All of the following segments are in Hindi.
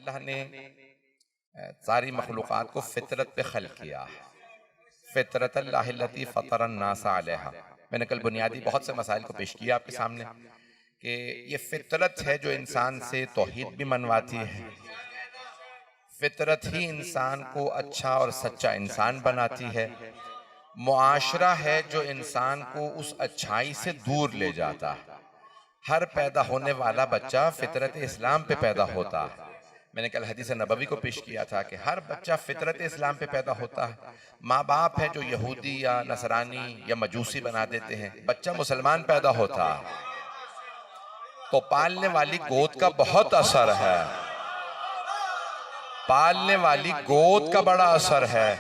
अल्लाह ने सारी मखलूक़ात को फितरत पे खल्क़ किया है, फितरत अल्लाहिल्लती फ़तरन्नास अलैहा। मैंने कल बुनियादी बहुत से मसाइल को पेश किया आपके सामने कि ये फितरत है जो इंसान से तौहीद भी मनवाती है, फितरत ही इंसान को अच्छा और सच्चा इंसान बनाती है, मुआशरा है जो इंसान को उस अच्छाई से दूर ले जाता है। हर पैदा होने वाला बच्चा फितरत इस्लाम पे पैदा होता है। मैंने कल हदीस नबवी को पेश किया था कि हर बच्चा फितरत इस्लाम पे पैदा होता है। माँ बाप है जो यहूदी या नसरानी या मजूसी बना देते हैं, बच्चा मुसलमान पैदा होता है। तो पालने वाली गोद का बहुत असर है, पालने वाली गोद का बड़ा असर है।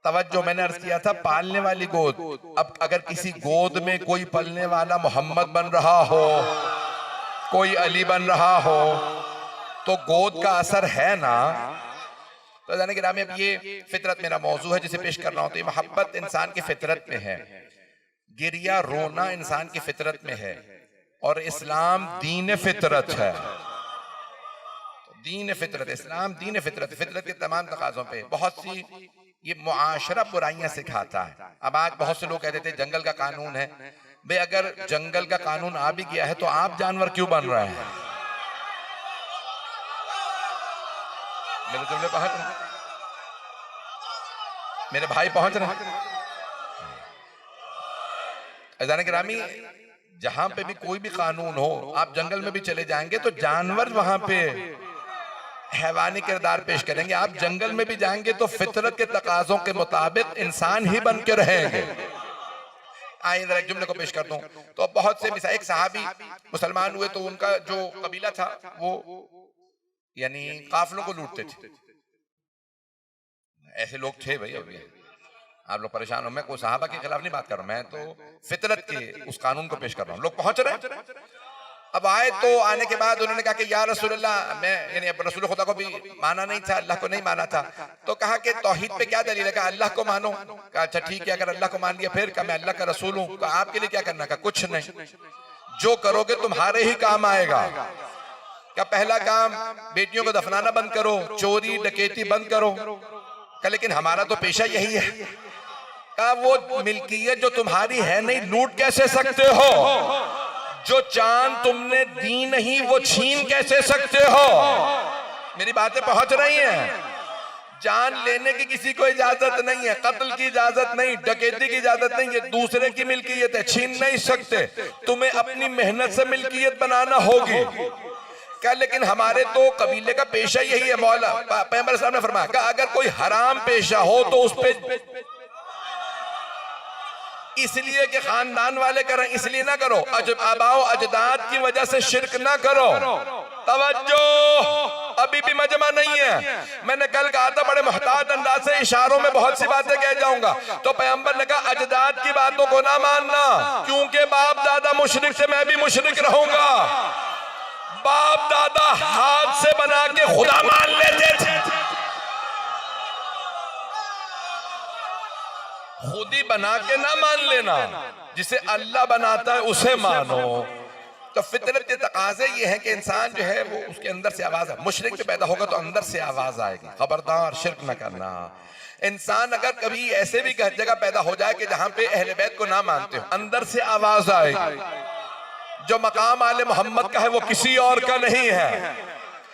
तवज्जो, मैंने अर्ज किया था पालने वाली गोद। अब अगर किसी गोद में कोई पलने वाला मोहम्मद बन रहा हो, कोई अली बन रहा हो, तो गोद का असर है ना। तो जाने गिरामी, अब ये फितरत मेरा मौजू है जिसे पेश कर रहा हूं। तो ये मोहब्बत इंसान की फितरत में है, गिरिया रोना इंसान की फितरत में है, और इस्लाम दीन फितरत है। दीन फितरत, इस्लाम दीन फितरत, फितरत के तमाम तकाज़ों पे। बहुत सी ये मुआशरा बुराइयां सिखाता है। अब आज बहुत से लोग कहते थे जंगल का कानून है। भाई अगर जंगल का कानून आ भी गया है तो आप जानवर क्यों बन रहे हैं? मेरे जुमले पहुंच रहे, मेरे भाई पहुंच रहे हैं। अज़ान गिरामी, जहां पे भी कोई भी कानून हो, आप जंगल में भी चले जाएंगे तो जानवर वहां पे हैवानी किरदार पेश करेंगे। आप जंगल में भी जाएंगे तो फितरत के तकाज़ों के मुताबिक इंसान ही बन के रहेंगे। आइए जरा एक जुमले को पेश कर दूं। तो बहुत से मिसाल, एक सहाबी मुसलमान हुए तो उनका जो कबीला था वो यानी काफिलों को लूटते थे। ऐसे लोग थे भाई। अभी आप लोग परेशान हो, मैं कोई सहाबा के खिलाफ नहीं बात कर रहा हूं, मैं तो फितरत के उस कानून को पेश कर रहा हूं। लोग पहुंच रहे हैं। अब आए तो आने के बाद उन्होंने कहा कि या रसूलल्लाह, मैं यानी रसूल खुदा को भी माना नहीं था, अल्लाह को नहीं माना था। तो कहा कि तौहीद पे क्या दलील है? कहा अल्लाह को मानो। कहा अच्छा ठीक है, अगर अल्लाह को मान लिया फिर? कहा मैं अल्लाह का रसूल हूं। कहा आपके लिए क्या करना? कहा कुछ नहीं, जो करोगे तुम्हारे ही काम आएगा। क्या पहला काम, बेटियों को दफनाना बंद करो, चोरी डकैती बंद करो। कहा लेकिन हमारा तो पेशा यही है। कहा वो मिल्कियत जो तुम्हारी है नहीं, लूट कैसे सकते हो? जो चांद तुमने दी नहीं वो छीन कैसे सकते हो? मेरी बातें पहुंच रही हैं। जान लेने की किसी को इजाजत नहीं है, कत्ल की इजाजत नहीं, डकैती की इजाजत नहीं, ये दूसरे की मिल्कियत है, छीन नहीं सकते। तुम्हें अपनी मेहनत से मिल्कियत बनाना होगी। क्या लेकिन हमारे तो कबीले का पेशा यही है। मौला पैगंबर साहब ने फरमाया कि अगर कोई हराम पेशा हो तो उस पे इसलिए कि खानदान वाले करें इसलिए ना करो, आबाओ अजदाद की वजह से शिरक ना करो। तवज्जो, अभी भी मजमा नहीं है। मैंने कल कहा था बड़े मुहतात अंदाज से इशारों में बहुत सी बातें कह जाऊंगा। तो पैगंबर ने कहा अजदाद की बातों को ना मानना, क्योंकि बाप दादा मुशरिक से मैं भी मुशरिक रहूंगा। बाप दादा हाथ से बना के खुदा मान लेते थे, खुद ही बना के ना मान लेना, जिसे अल्लाह बनाता है उसे मानो। तो फितरत के तकाजे ये है कि इंसान जो है वो उसके अंदर से आवाज है। मुशरिक पे पैदा होगा तो अंदर से आवाज आएगी, खबरदार शिर्क न करना। इंसान अगर कभी ऐसे भी जगह पैदा हो जाए कि जहां पे अहले बैत को ना मानते हो, अंदर से आवाज आएगी। जो मकाम आले मोहम्मद का है वो किसी और का नहीं है।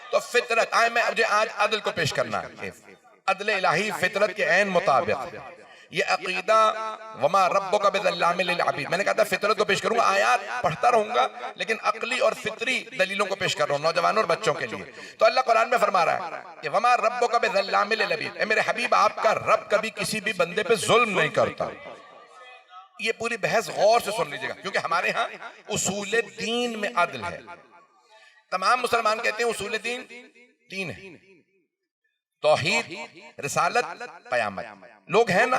तो फितरत आए, मैं मुझे आज अदल को पेश करना है। अदल इलाही फितरत के ऐन मुताबिक ये अकीदा वमा रब्बुका बिज़ल्लामिल लिल अबीद। मैंने कहा था फितरत को पेश करूंगा, आयात पढ़ता रहूंगा, लेकिन अकली और फितरी दलीलों को पेश कर रहा हूं नौजवानों और बच्चों के लिए। तो अल्लाह कुरान में फरमा रहा है कि वमा रब्बुका बिज़ल्लामिल लिल अबीद, मेरे हबीब आपका रब कभी किसी भी बंदे पे जुल्म नहीं करता। ये पूरी बहस गौर से सुन लीजिएगा, क्योंकि हमारे यहाँ उसूल दीन में अदल है। तमाम मुसलमान कहते हैं उसूल दीन तीन है, तौहीद, रिसालत, क़यामत। लोग हैं ना,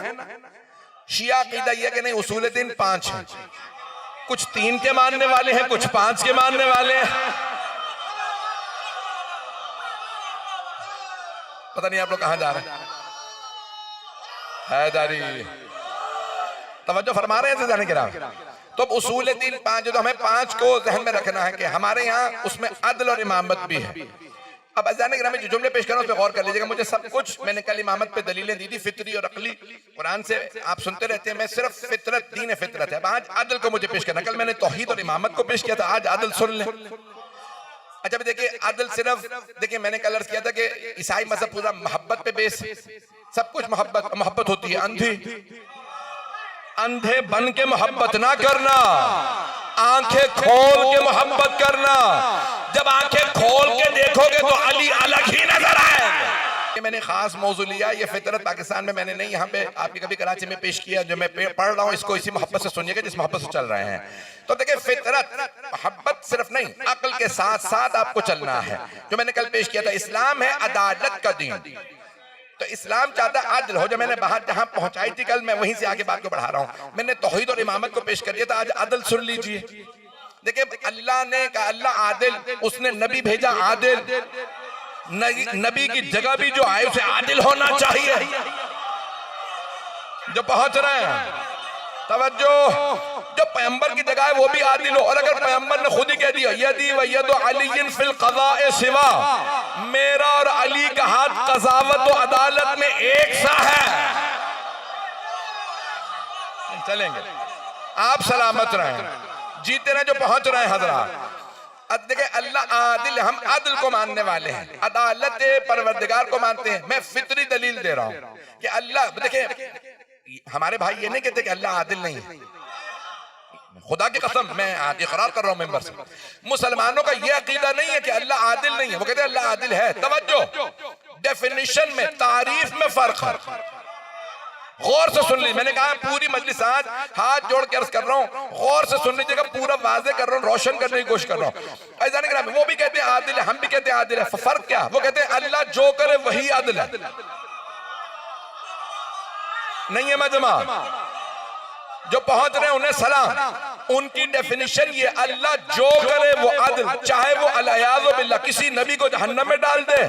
शिया अकीदा यह कि नहीं उसूल दीन 5 हैं। कुछ 3 के मानने वाले हैं, कुछ 5 के मानने वाले हैं। पता नहीं आप लोग कहां जा रहे हैं। हैदरी तवज्जो फरमा रहे हैं जाने के नाम। तो उसूल दीन 5, तो हमें 5 को ज़हन में रखना है कि हमारे यहाँ उसमें अदल और इमामत भी है। अब अज़ान गिरामी जो जुमले पेश कर रहा हूं उस पे गौर कर लीजिएगा। मुझे सब कुछ मैंने कल इमामत पे दलीलें दी थी, फितरी और अकली, कुरान से आप सुनते रहते हैं। मैं सिर्फ फितरत, दीन फितरत है। अब आज अदल को मुझे पेश करना। कल मैंने तौहीद और इमामत को पेश किया था, आज अदल सुन लें। अच्छा देखिए, अदल सिर्फ देखिए, मैंने कल अर्ज किया था कि ईसाई मजहब पूरा मोहब्बत पे बेस, सब कुछ मोहब्बत मोहब्बत होती है। अंधे बन के मोहब्बत ना करना, आंखें खोल के मोहब्बत करना। जब आंखें खोल के देखोगे तो अली अलग ही नजर आएगा। मैंने खास मौजू लिया, ये फितरत पाकिस्तान में मैंने नहीं, यहाँ पे आपके कभी कराची में पेश किया। जो मैं पढ़ रहा हूँ इसको इसी मोहब्बत से सुनिएगा जिस मोहब्बत से चल रहे हैं। तो देखिए, फितरत मोहब्बत सिर्फ नहीं, अक्ल के साथ साथ आपको चलना है। जो मैंने कल पेश किया था, इस्लाम है अदालत का दीन। तो इस्लाम चाहता है आदिल हो। जो मैंने बाहर जहां पहुंचाई थी कल, मैं वहीं से आगे बात को बढ़ा रहा हूं। मैंने तौहीद और इमामत को पेश कर दिया था, आज अदल सुन लीजिए। देखिए, अल्लाह ने कहा अल्लाह आदिल, उसने नबी भेजा आदिल। नबी की जगह भी जो आए उसे आदिल होना चाहिए। जो पहुंच रहे हैं तवज्जो, जो पैगंबर की जगह है वो भी आदिल हो। और अगर पैगंबर ने खुद ही कह दिया यदी व यदु अलीयिन फिल क़ज़ाए सिवा, मेरा और अली का हाथ कज़ावत और अदालत में एक सा है। चलेंगे, आप सलामत रहें, जीते रहे जो पहुंच रहे हैं हजरात। देखिए, अल्लाह आदिल, हम आदिल को मानने वाले हैं, अदालत परवरदिगार को मानते हैं। मैं फितरी दलील दे रहा हूं कि अल्लाह, देखिए हमारे भाई ये नहीं कहते कि अल्लाह आदिल नहीं है। खुदा की कसम मैं इकरार कर रहा हूं मेंबर से, मुसलमानों का यह अकीदा नहीं है कि अल्लाह आदिल नहीं है। वो कहते हैं अल्लाह आदिल है। तवज्जो, डेफिनेशन में, तारीफ में फर्क है। गौर से सुन ली, मैंने कहा पूरी मजलिस आज हाथ जोड़ के अर्ज कर रहा हूं, गौर से सुन लीजिएगा, पूरा वाजे कर रहा हूं, रोशन करने की कोशिश कर रहा हूं। ऐसा नहीं करा, वो भी कहते हैं आदिल है, हम भी कहते हैं आदिल है। फर्क क्या? वो कहते हैं अल्लाह जो करे वही आदिल है। नहीं है मजमा, जो पहुंच रहे हैं उन्हें सलाम। उनकी डेफिनेशन ये, अल्लाह जो करे वो आदिल, चाहे वो अल-इयाज़ु बिल्लाह किसी नबी को जहन्नम में डाल दे,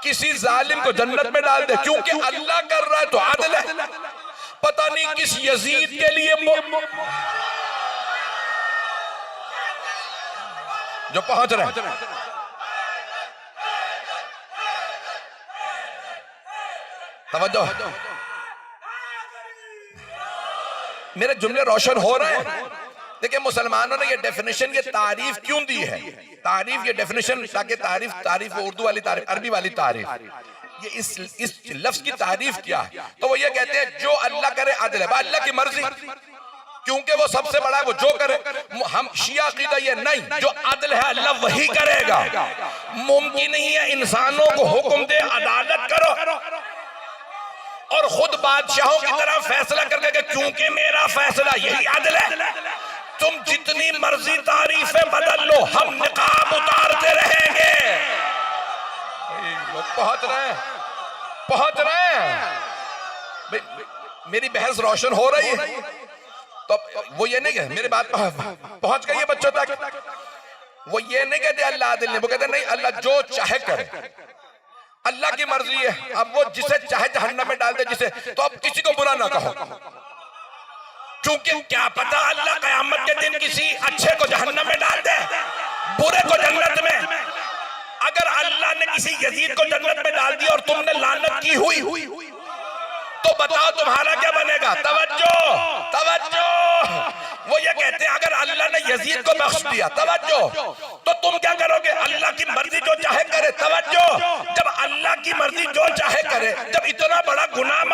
किसी जालिम को जन्नत में डाल दे, क्योंकि अल्लाह कर रहा है तो आदिल है। पता नहीं किस यजीद के लिए जो पहुंच रहे हैं। तवज्जो, मेरे जुमले रोशन हो रहे हैं। देखिए, मुसलमानों ने ये डेफिनेशन, ये तारीफ क्यों दी है? तारीफ, ये डेफिनेशन, ताकि तारीफ उर्दू वाली तारीफ, अरबी वाली तारीफ, ये इस लफ्ज की तारीफ क्या है? तो वो ये कहते हैं जो अल्लाह करे आदिल है, अल्लाह की मर्जी, क्योंकि वो सबसे बड़ा है, वो जो करे। हम शिया अकीदा ये नहीं, जो आदिल है अल्लाह वही करेगा। मुमकिन नहीं है इंसानों को हुक्म दे अदालत करो और खुद बादशाहों की तरह फैसला कर लेगा क्योंकि मेरा फैसला यही आदिल है। तुम जितनी मर्जी तारीफें बदल लो, हम निकाब उतारते रहेंगे। पहुंच रहे हैं। मेरी बहस रोशन हो रही है। तो वो ये नहीं, मेरी बात पहुंच गई है बच्चों तक। वो ये नहीं कहते अल्लाह आदिल नहीं, वो कहते नहीं अल्लाह जो चाहे करे, अल्लाह की मर्जी है। अब वो जिसे चाहे जहन्नम में डाल दे जिसे, तो अब किसी को बुरा ना कहो, क्योंकि क्या पता अल्लाह क़यामत के दिन किसी अच्छे को जहन्नम में डाल दे, बुरे को जन्नत में। अगर अल्लाह ने किसी यजीद को जन्नत में डाल दिया और तुमने लानत की हुई तो बताओ तुम्हारा क्या बनेगा? तवज्जो, वो ये कहते हैं अगर अल्लाह ने यजीद को बख्श दिया, तवज्जो, तो तुम क्या करोगे? अल्लाह की मर्जी जो चाहे करे। तवज्जो, जब अल्लाह की मर्जी जो चाहे करे, जब इतना बड़ा गुनाह